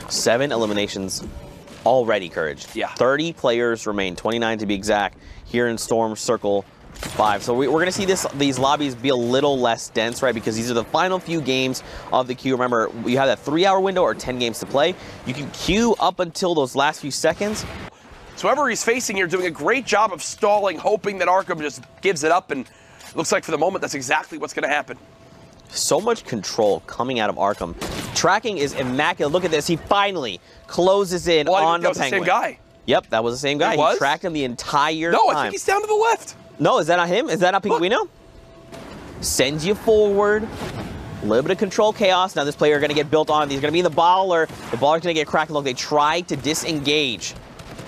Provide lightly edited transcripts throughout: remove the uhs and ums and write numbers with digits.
7 eliminations already, Courage. Yeah. 30 players remain, 29 to be exact, here in Storm Circle 5. So we're going to see these lobbies be a little less dense, right? Because these are the final few games of the queue. Remember, you have that 3-hour window or 10 games to play. You can queue up until those last few seconds. So whoever he's facing here doing a great job of stalling, hoping that Arkham just gives it up, and it looks like for the moment that's exactly what's going to happen. So much control coming out of Arkham. Tracking is immaculate. Look at this. He finally closes in on the Penguin. That was the same guy. Yep, that was the same guy. It was? He tracked him the entire time. No, I think he's down to the left. No, is that not him? Is that not Pinguino? Sends you forward. A little bit of control chaos. Now this player is going to get built on. He's going to be in the baller. The baller's going to get cracked. Look, they try to disengage.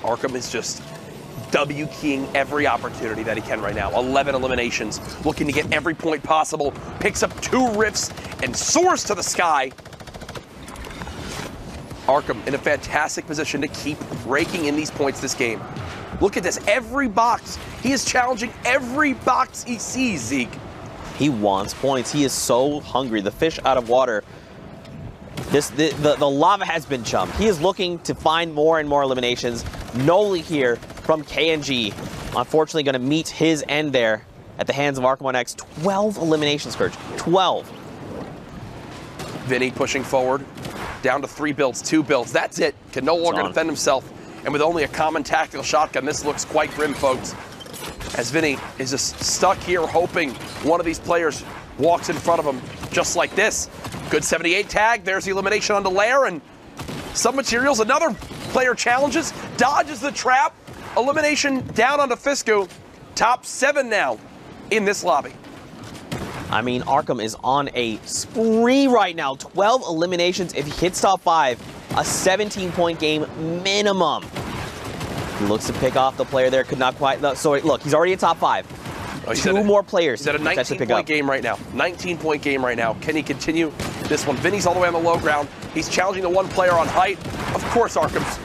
Arkham is just W-keying every opportunity that he can right now. 11 eliminations, looking to get every point possible. Picks up 2 rifts and soars to the sky. Arkham in a fantastic position to keep raking in these points this game. Look at this, every box. He is challenging every box he sees, Zeke. He wants points. He is so hungry. The fish out of water. The lava has been chummed. He is looking to find more and more eliminations. Noli here from KNG. Unfortunately going to meet his end there at the hands of Arkham One X. 12 eliminations, Courage. 12. Vinny pushing forward. Down to 3 builds, 2 builds. That's it. Can no longer defend himself. And with only a common tactical shotgun, this looks quite grim, folks. As Vinny is just stuck here hoping one of these players walks in front of him just like this. Good 78 tag. There's the elimination onto Lair, and some materials. Another player challenges, dodges the trap. Elimination down onto Fisku. Top 7 now in this lobby. I mean, Arkham is on a spree right now. 12 eliminations. If he hits top 5, a 17-point game minimum. He looks to pick off the player there. Could not quite. So look, he's already in top 5. Oh, 2 more players. He's at a 19-point game right now. 19-point game right now. Can he continue this one? Vinny's all the way on the low ground. He's challenging the 1 player on height. Of course, Arkham's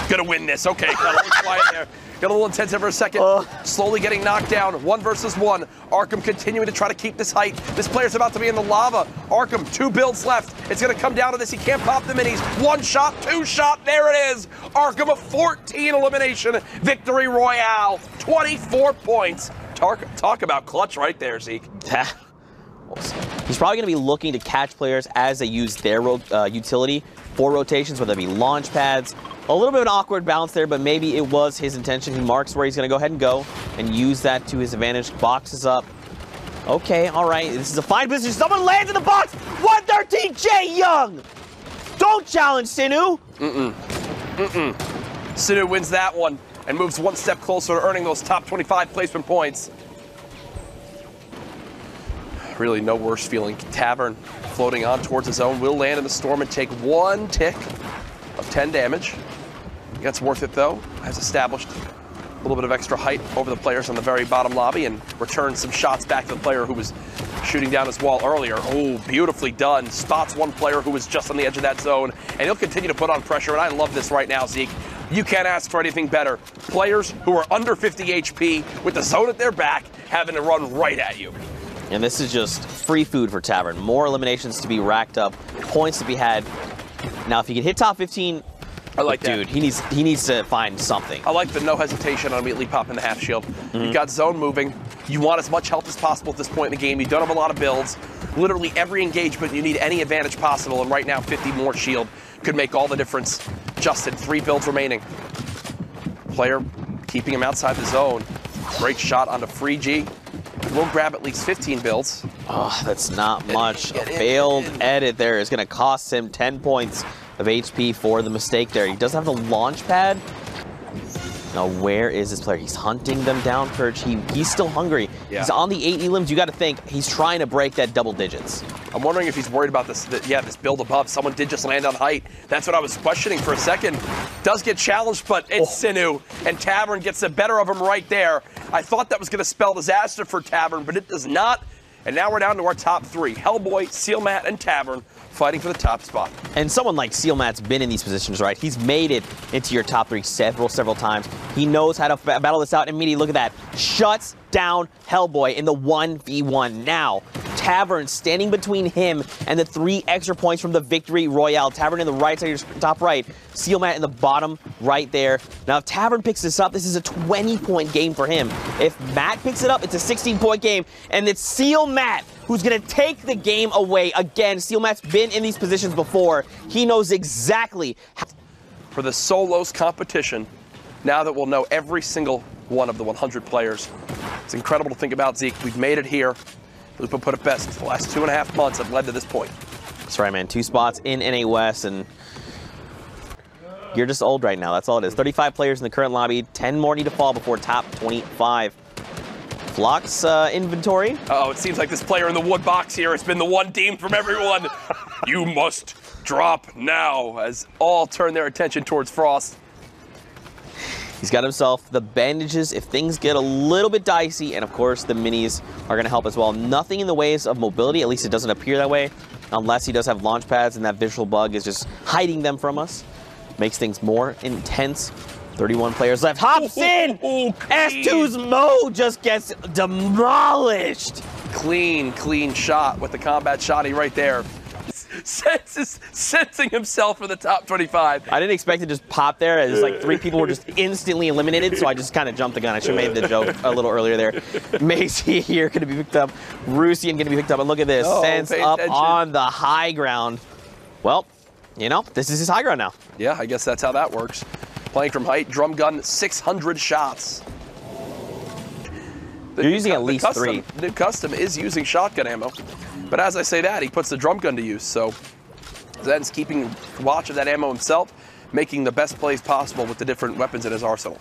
gonna win this. Okay, got a little quiet there. Got a little intense there for a second. Slowly getting knocked down. 1 versus 1. Arkham continuing to try to keep this height. This player's about to be in the lava. Arkham, 2 builds left. It's going to come down to this. He can't pop the minis. 1 shot, 2 shot. There it is. Arkham, a 14 elimination victory royale. 24 points. Talk about clutch right there, Zeke. He's probably going to be looking to catch players as they use their utility for rotations, whether it be launch pads. A little bit of an awkward bounce there, but maybe it was his intention. He marks where he's going to go ahead and go and use that to his advantage. Boxes up. Okay, all right. This is a fine position. Someone lands in the box. 113, Jay Young. Don't challenge Sinu. Sinu wins that one and moves 1 step closer to earning those top 25 placement points. Really no worse feeling. Tavern floating on towards his own. Will land in the storm and take 1 tick of 10 damage. That's worth it though. Has established a little bit of extra height over the players on the very bottom lobby and returns some shots back to the player who was shooting down his wall earlier. Oh, beautifully done. Spots 1 player who was just on the edge of that zone, and he'll continue to put on pressure, and I love this right now, Zeke. You can't ask for anything better. Players who are under 50 HP with the zone at their back having to run right at you. And this is just free food for Tavern. More eliminations to be racked up, points to be had. Now, if he can hit top 15, I like that. Dude, he needs to find something. I like the no hesitation on immediately popping the half shield. You've got zone moving. You want as much health as possible at this point in the game. You don't have a lot of builds. Literally every engagement, you need any advantage possible, and right now 50 more shield could make all the difference. Justin, 3 builds remaining. Player keeping him outside the zone. Great shot onto Free G. We'll grab at least 15 builds. Oh, that's not much. A failed edit there is going to cost him 10 points of HP for the mistake there. He does have the launch pad. Now, where is this player? He's hunting them down, Courage. He's still hungry. Yeah. He's on the 8 elims. You got to think he's trying to break that double digits. I'm wondering if he's worried about this. This build above. Someone did just land on height. That's what I was questioning for a second. Does get challenged, but it's Sinu, and Tavern gets the better of him right there. I thought that was going to spell disaster for Tavern, but it does not. And now we're down to our top 3. Hellboy, Sealmat, and Tavern fighting for the top spot. And someone like Sealmat's been in these positions, right? He's made it into your top 3 several times. He knows how to battle this out. Immediately, look at that. Shuts down Hellboy in the 1v1. Now, Tavern standing between him and the 3 extra points from the victory royale. Tavern in the right side, top right. Seal Matt in the bottom right there. Now, if Tavern picks this up, this is a 20-point game for him. If Matt picks it up, it's a 16-point game. And it's Seal Matt who's going to take the game away. Again, Seal Matt's been in these positions before. He knows exactly how. For the solos competition, now that we'll know every single one of the 100 players, it's incredible to think about, Zeke. We've made it here. Lupa put it best. The last 2.5 months have led to this point. That's right, man. 2 spots in NA West, and you're just old right now. That's all it is. 35 players in the current lobby. 10 more need to fall before top 25. Flock's inventory. Uh-oh, it seems like this player in the wood box here has been the one deemed from everyone. You must drop now, as all turn their attention towards Frost. He's got himself the bandages if things get a little bit dicey, and of course the minis are going to help as well. Nothing in the ways of mobility, at least it doesn't appear that way, unless he does have launch pads and that visual bug is just hiding them from us. Makes things more intense. 31 players left. Hops in! S2's Mo just gets demolished. Clean shot with the combat shotty right there. Sensing himself for the top 25. I didn't expect to just pop there. It was like 3 people were just instantly eliminated, so I just kind of jumped the gun. I should have made the joke a little earlier there. Macy here going to be picked up. Rusian going to be picked up. And look at this. Sense up on the high ground. Well, you know, this is his high ground now. Yeah, I guess that's how that works. Playing from height, drum gun, 600 shots. You're using at least 3. The custom is using shotgun ammo. But as I say that, he puts the drum gun to use. So Zen's keeping watch of that ammo himself, making the best plays possible with the different weapons in his arsenal.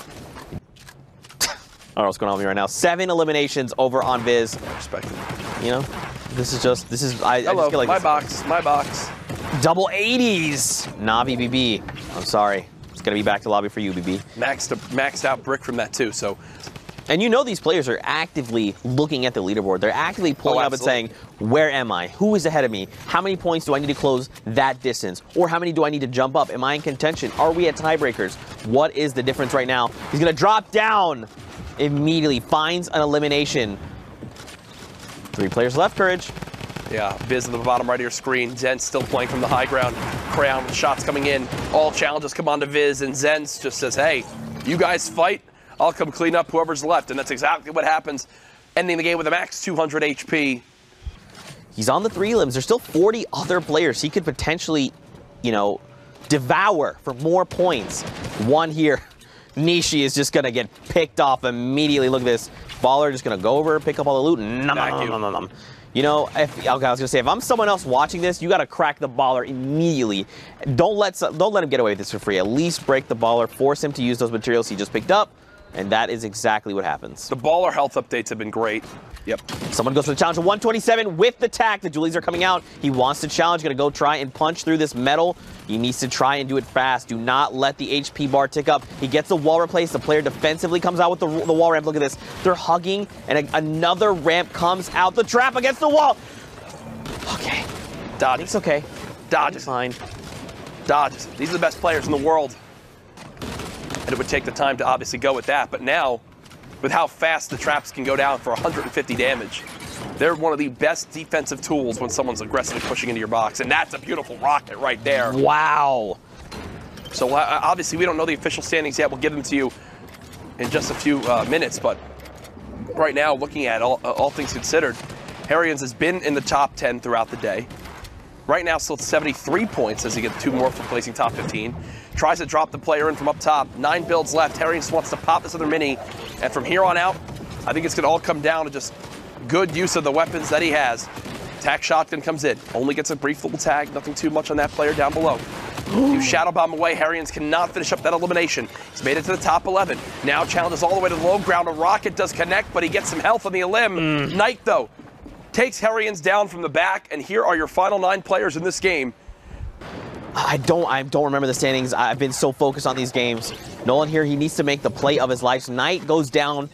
I don't know what's going on with me right now. 7 eliminations over on Viz. I respect it. You know, I Hello, just feel like my box. Double 80s. Nah, BBB. I'm sorry. It's going to be back to lobby for you, BB. Maxed out brick from that too, so. And you know these players are actively looking at the leaderboard. They're actively pulling up and saying, where am I? Who is ahead of me? How many points do I need to close that distance? Or how many do I need to jump up? Am I in contention? Are we at tiebreakers? What is the difference right now? He's going to drop down immediately. Finds an elimination. 3 players left, Courage. Yeah, Viz at the bottom right of your screen. Zen's still playing from the high ground. Crayon with shots coming in. All challenges come on to Viz, and Zen's just says, hey, you guys fight. I'll come clean up whoever's left, and that's exactly what happens, ending the game with a max 200 HP. He's on the 3 limbs. There's still 40 other players he could potentially, you know, devour for more points. One here. Nishi is just going to get picked off immediately. Look at this. Baller just going to go over, pick up all the loot. Nom. You know, I was going to say, if I'm someone else watching this, you got to crack the Baller immediately. Don't let him get away with this for free. At least break the Baller, force him to use those materials he just picked up. And that is exactly what happens. The Baller health updates have been great. Yep. Someone goes for the challenge of 127 with the tack. The Julies are coming out. He wants to challenge. Going to go try and punch through this metal. He needs to try and do it fast. Do not let the HP bar tick up. He gets the wall replaced. The player defensively comes out with the wall ramp. Look at this. They're hugging, and another ramp comes out. The trap against the wall. Okay. Dodges. It's okay. Dodges. Fine. Dodges. These are the best players in the world. And it would take the time to obviously go with that. But now, with how fast the traps can go down for 150 damage, they're one of the best defensive tools when someone's aggressively pushing into your box. And that's a beautiful rocket right there. Wow. So obviously we don't know the official standings yet. We'll give them to you in just a few minutes. But right now, looking at all things considered, Harrians has been in the top 10 throughout the day. Right now, still at 73 points as he gets 2 more for placing top 15. Tries to drop the player in from up top. 9 builds left. Harrians wants to pop this other mini. And from here on out, I think it's going to all come down to just good use of the weapons that he has. Tack shotgun comes in. Only gets a brief little tag. Nothing too much on that player down below. You shadow bomb away. Harrians cannot finish up that elimination. He's made it to the top 11. Now challenges all the way to the low ground. A rocket does connect, but he gets some health on the elim. Knight, though, takes Harrians down from the back, and here are your final 9 players in this game. I don't remember the standings. I've been so focused on these games. Nolan here, he needs to make the play of his life. Knight goes down.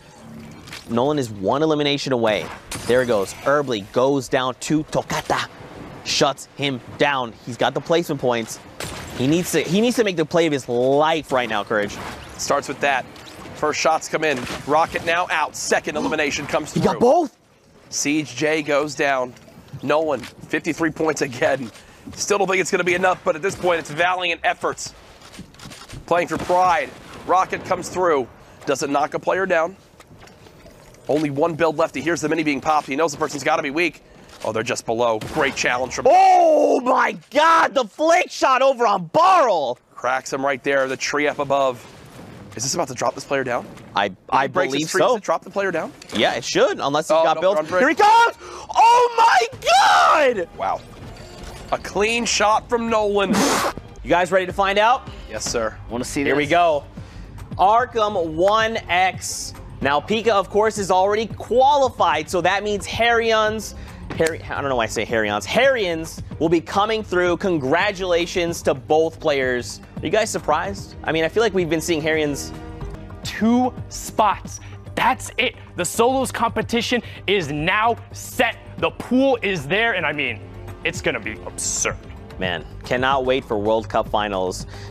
Nolan is 1 elimination away. There it goes. Herbley goes down to Tokata. Shuts him down. He's got the placement points. He needs to make the play of his life right now, Courage. Starts with that. First shots come in. Rocket now out. Second elimination comes through. He got both. Siege J goes down. Nolan, 53 points again. Still don't think it's going to be enough, but at this point, it's valiant efforts. Playing for pride. Rocket comes through. Doesn't knock a player down. Only one build left. He hears the mini being popped. He knows the person's got to be weak. Oh, they're just below. Great challenge from... Oh my God, the flake shot over on Barl. Cracks him right there. The tree up above. Is this about to drop this player down? I believe so. Does it drop the player down? Yeah, it should, unless he's got builds. Here he comes! Oh my God! Wow. A clean shot from Nolan. You guys ready to find out? Yes, sir. Want to see this? Here we go. Arkham 1X. Now, Pika, of course, is already qualified, so that means Harryans will be coming through. Congratulations to both players. Are you guys surprised? I mean, I feel like we've been seeing Harryans. 2 spots. That's it. The solos competition is now set. The pool is there, and I mean, it's going to be absurd. Man, cannot wait for World Cup finals.